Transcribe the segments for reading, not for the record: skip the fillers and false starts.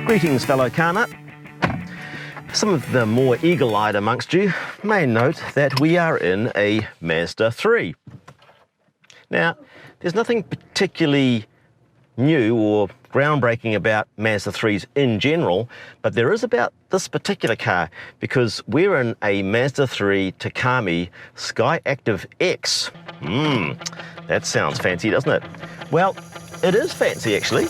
Greetings, fellow CarNut. Some of the more eagle-eyed amongst you may note that we are in a Mazda 3. Now, there's nothing particularly new or groundbreaking about Mazda 3s in general, but there is about this particular car because we're in a Mazda 3 Takami Skyactiv-X. That sounds fancy, doesn't it? Well, it is fancy actually.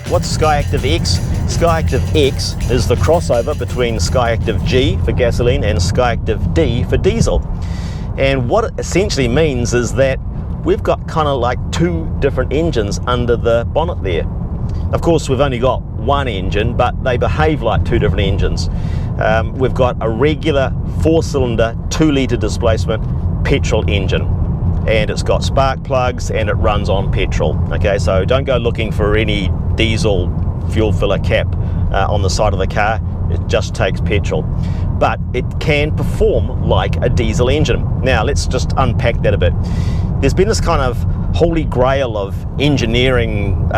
What's Skyactiv-X? Skyactiv-X is the crossover between Skyactiv-G for gasoline and Skyactiv-D for diesel. And what it essentially means is that we've got kind of like two different engines under the bonnet there. Of course, we've only got one engine, but they behave like two different engines. We've got a regular 4-cylinder, 2-litre displacement petrol engine. And it's got spark plugs and it runs on petrol. Okay, so don't go looking for any diesel fuel filler cap on the side of the car. It just takes petrol, but it can perform like a diesel engine. Now let's just unpack that a bit. There's been this kind of holy grail of engineering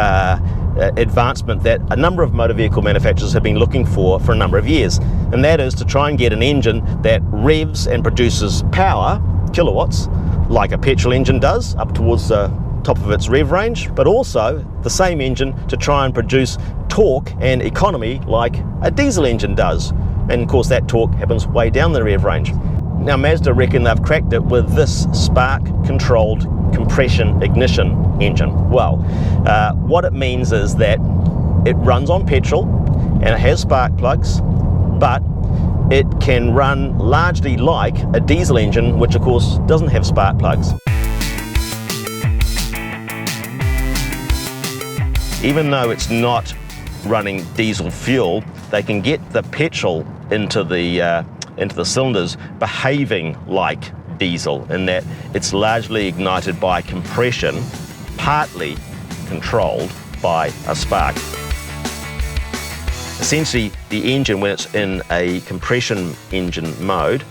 advancement that a number of motor vehicle manufacturers have been looking for a number of years, and that is to try and get an engine that revs and produces power, kilowatts, like a petrol engine does, up towards the top of its rev range, but also the same engine to try and produce torque and economy like a diesel engine does. And of course that torque happens way down the rev range. Now Mazda reckon they've cracked it with this spark controlled compression ignition engine. Well, what it means is that it runs on petrol and it has spark plugs, but it can run largely like a diesel engine, which of course doesn't have spark plugs. Even though it's not running diesel fuel, they can get the petrol into the cylinders behaving like diesel, in that it's largely ignited by compression, partly controlled by a spark. Essentially, the engine, when it's in a compression engine mode,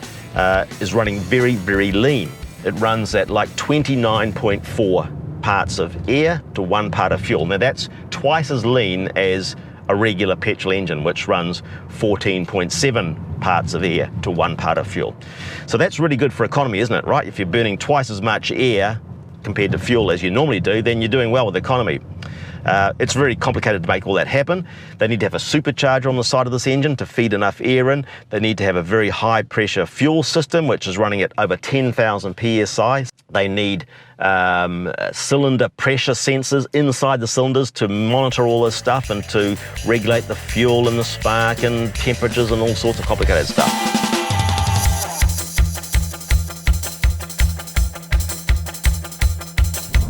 is running very, very lean. It runs at like 29.4 parts of air to 1 part of fuel. Now that's twice as lean as a regular petrol engine, which runs 14.7 parts of air to 1 part of fuel. So that's really good for economy, isn't it, right? If you're burning twice as much air compared to fuel as you normally do, then you're doing well with economy. It's very complicated to make all that happen. They need to have a supercharger on the side of this engine to feed enough air in. They need to have a very high pressure fuel system, which is running at over 10,000 PSI. They need cylinder pressure sensors inside the cylinders to monitor all this stuff and to regulate the fuel and the spark and temperatures and all sorts of complicated stuff.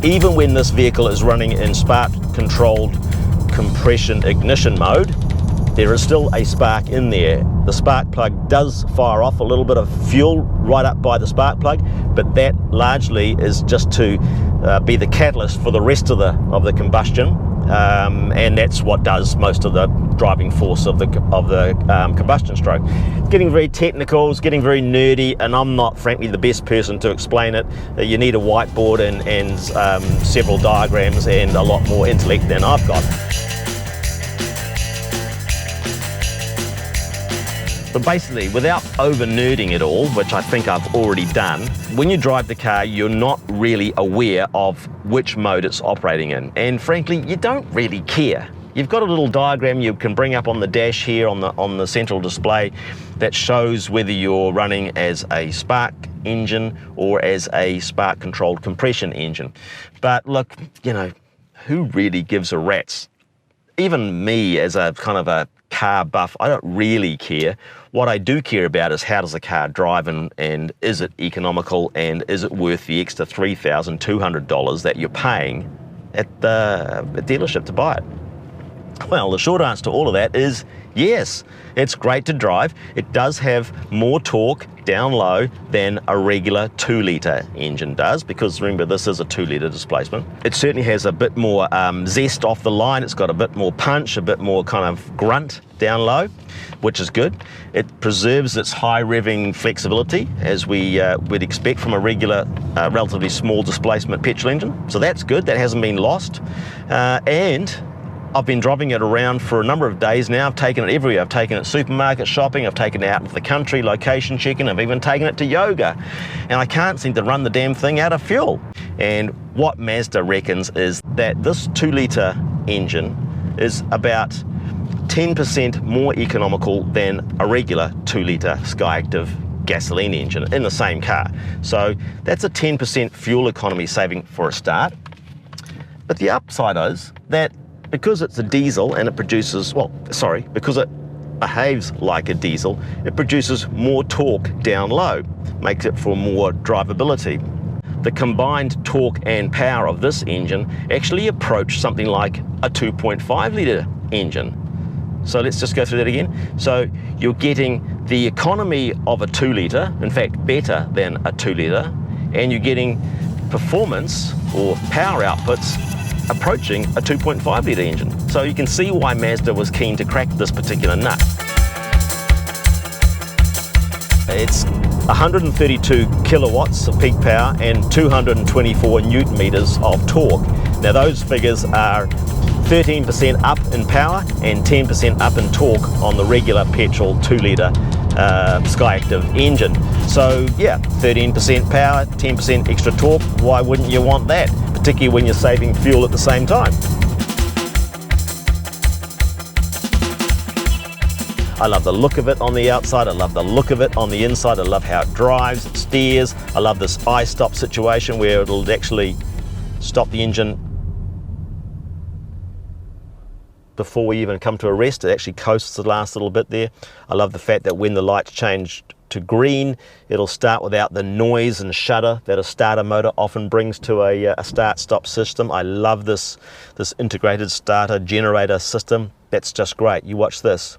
Even when this vehicle is running in spark-controlled compression ignition mode, there is still a spark in there. The spark plug does fire off a little bit of fuel right up by the spark plug, but that largely is just to be the catalyst for the rest of the combustion, and that's what does most of the driving force of the combustion stroke. It's getting very technical, it's getting very nerdy, and I'm not frankly the best person to explain it. You need a whiteboard and several diagrams and a lot more intellect than I've got. But basically, without over-nerding it all, which I think I've already done, when you drive the car, you're not really aware of which mode it's operating in. And frankly, you don't really care. You've got a little diagram you can bring up on the dash here on the central display that shows whether you're running as a spark engine or as a spark-controlled compression engine. But look, you know, who really gives a rat's? Even me, as a kind of a car buff, I don't really care. What I do care about is how does the car drive and is it economical and is it worth the extra $3,200 that you're paying at the dealership to buy it? Well, the short answer to all of that is Yes, it's great to drive. It does have more torque down low than a regular 2-litre engine does, because remember, this is a 2-litre displacement. It certainly has a bit more zest off the line. It's got a bit more punch, a bit more kind of grunt down low, which is good. It preserves its high revving flexibility, as we would expect from a regular, relatively small displacement petrol engine. So that's good. That hasn't been lost. And I've been driving it around for a number of days now. I've taken it everywhere. I've taken it supermarket shopping, I've taken it out into the country, location checking, I've even taken it to yoga. And I can't seem to run the damn thing out of fuel. And what Mazda reckons is that this 2-litre engine is about 10% more economical than a regular 2-litre Skyactiv gasoline engine in the same car. So that's a 10% fuel economy saving for a start. But the upside is that because it's a diesel and it produces, because it behaves like a diesel, it produces more torque down low, makes it for more drivability. The combined torque and power of this engine actually approach something like a 2.5-litre engine. So let's just go through that again. So you're getting the economy of a 2-litre, in fact better than a 2-litre, and you're getting performance or power outputs approaching a 2.5-litre engine. So you can see why Mazda was keen to crack this particular nut. It's 132 kilowatts of peak power and 224 newton meters of torque. Now those figures are 13% up in power and 10% up in torque on the regular petrol 2-litre Skyactiv engine. So yeah, 13% power, 10% extra torque. Why wouldn't you want that? Particularly when you're saving fuel at the same time. I love the look of it on the outside, I love the look of it on the inside, I love how it drives, it steers. I love this I-stop situation where it'll actually stop the engine before we even come to a rest. It actually coasts the last little bit there. I love the fact that when the lights change to green, it'll start without the noise and shudder that a starter motor often brings to a start-stop system. I love this integrated starter generator system. That's just great. You watch this.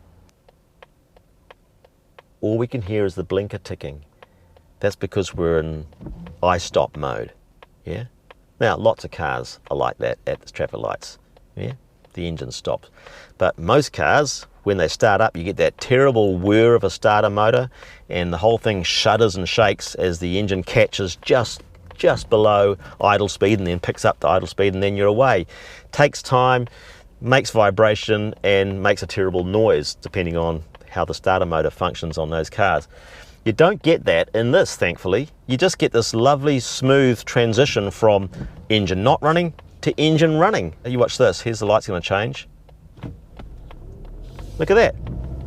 All we can hear is the blinker ticking. That's because we're in I-stop mode. Yeah. Now lots of cars are like that at the traffic lights. Yeah. The engine stops. But most cars, when they start up, you get that terrible whir of a starter motor, and the whole thing shudders and shakes as the engine catches just below idle speed and then picks up the idle speed, and then you're away. Takes time, makes vibration, and makes a terrible noise depending on how the starter motor functions on those cars. You don't get that in this, thankfully. You just get this lovely smooth transition from engine not running to engine running. You watch this. Here's the light's going to change. Look at that.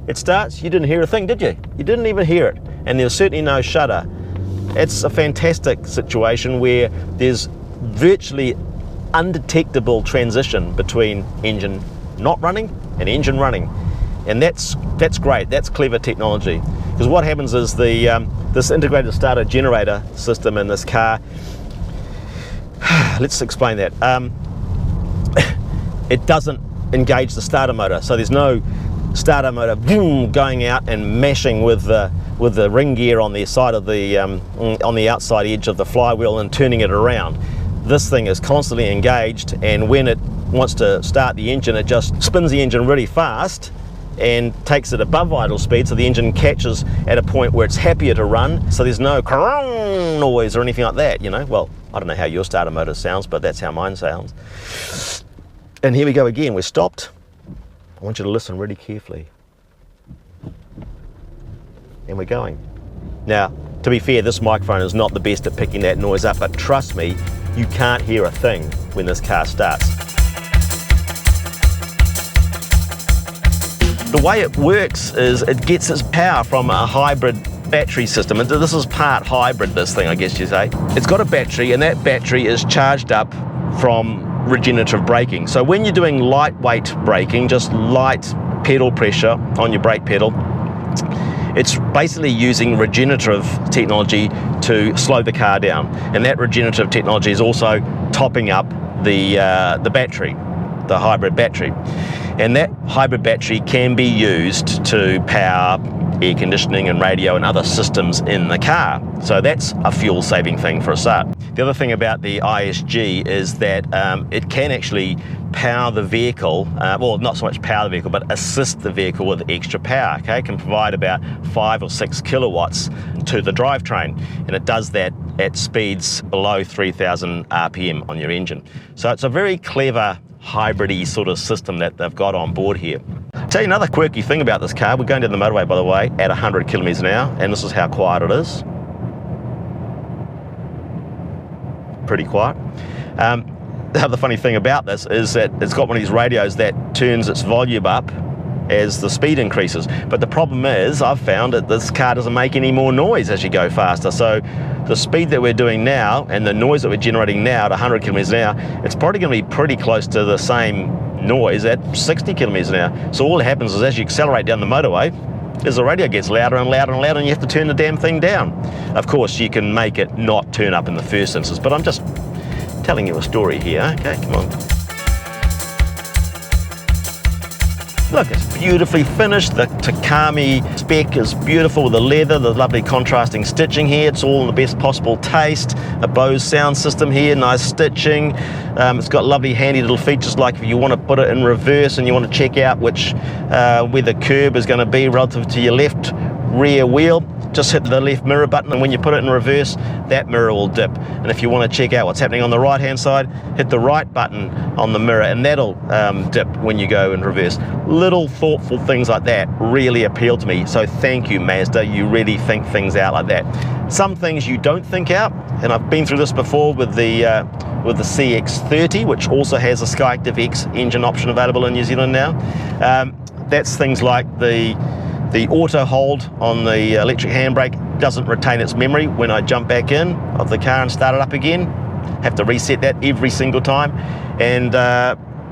It starts. You didn't hear a thing, did you? You didn't even hear it. And there's certainly no shudder. It's a fantastic situation where there's virtually undetectable transition between engine not running and engine running. And that's great. That's clever technology. Because what happens is this integrated starter generator system in this car, let's explain that. It doesn't engage the starter motor, so there's no starter motor boom, going out and mashing with the ring gear on the side of the on the outside edge of the flywheel and turning it around. This thing is constantly engaged, and when it wants to start the engine, it just spins the engine really fast and takes it above idle speed, so the engine catches at a point where it's happier to run, so there's no karong noise or anything like that, you know. Well, I don't know how your starter motor sounds, but that's how mine sounds. And here we go again. We're stopped. I want you to listen really carefully. And we're going. Now, to be fair, this microphone is not the best at picking that noise up, but trust me, you can't hear a thing when this car starts. The way it works is it gets its power from a hybrid battery system. And this is part hybrid, this thing, I guess you say. It's got a battery, and that battery is charged up from regenerative braking. So when you're doing lightweight braking, just light pedal pressure on your brake pedal, it's basically using regenerative technology to slow the car down. And that regenerative technology is also topping up the battery, the hybrid battery. And that hybrid battery can be used to power air conditioning and radio and other systems in the car. So that's a fuel saving thing for a start. The other thing about the ISG is that it can actually power the vehicle, well, not so much power the vehicle, but assist the vehicle with extra power. Okay, it can provide about 5 or 6 kilowatts to the drivetrain, and it does that at speeds below 3,000 RPM on your engine. So it's a very clever hybrid-y sort of system that they've got on board here. I'll tell you another quirky thing about this car. We're going down the motorway, by the way, at 100 kilometers an hour, and this is how quiet it is. Pretty quiet. The other funny thing about this is that it's got one of these radios that turns its volume up as the speed increases. But the problem is, I've found that this car doesn't make any more noise as you go faster. So the speed that we're doing now and the noise that we're generating now at 100 kilometers an hour, it's probably going to be pretty close to the same noise at 60 kilometers an hour. So all that happens is as you accelerate down the motorway, as the radio gets louder and louder and louder, and you have to turn the damn thing down. Of course, you can make it not turn up in the first instance, but I'm just telling you a story here. Okay, come on. Look, it's beautifully finished. The Takami spec is beautiful with the leather, the lovely contrasting stitching here. It's all in the best possible taste. A Bose sound system here, nice stitching. It's got lovely handy little features like if you want to put it in reverse and you want to check out which where the curb is going to be relative to your left rear wheel, just hit the left mirror button, and when you put it in reverse, that mirror will dip. And if you want to check out what's happening on the right hand side, hit the right button on the mirror and that'll dip when you go in reverse. Little thoughtful things like that really appeal to me. So thank you, Mazda, you really think things out like that. Some things you don't think out, and I've been through this before with the CX-30, which also has a Skyactiv-X engine option available in New Zealand now. That's things like the auto hold on the electric handbrake doesn't retain its memory when I jump back in of the car and start it up again. Have to reset that every single time. And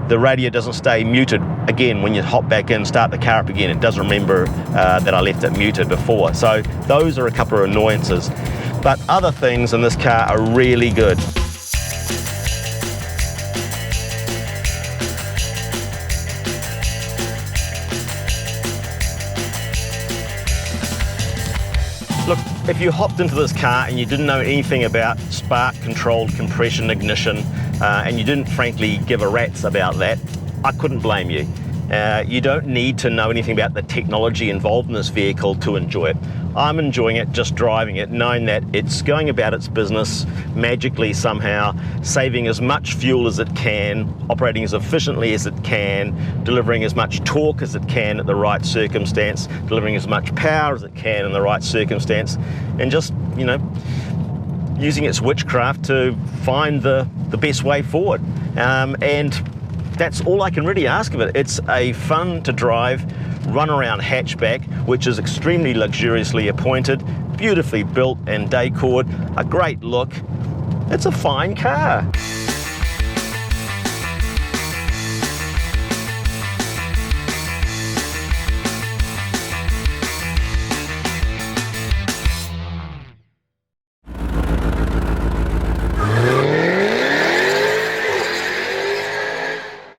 the radio doesn't stay muted again when you hop back in, start the car up again. It does remember that I left it muted before. So those are a couple of annoyances. But other things in this car are really good. Look, if you hopped into this car and you didn't know anything about spark-controlled compression ignition, and you didn't frankly give a rat's about that, I couldn't blame you. You don't need to know anything about the technology involved in this vehicle to enjoy it. I'm enjoying it just driving it, knowing that it's going about its business magically somehow, saving as much fuel as it can, operating as efficiently as it can, delivering as much torque as it can at the right circumstance, delivering as much power as it can in the right circumstance, and just, you know, using its witchcraft to find the best way forward. And that's all I can really ask of it. It's a fun to drive, run around hatchback, which is extremely luxuriously appointed, beautifully built and decored, a great look. It's a fine car.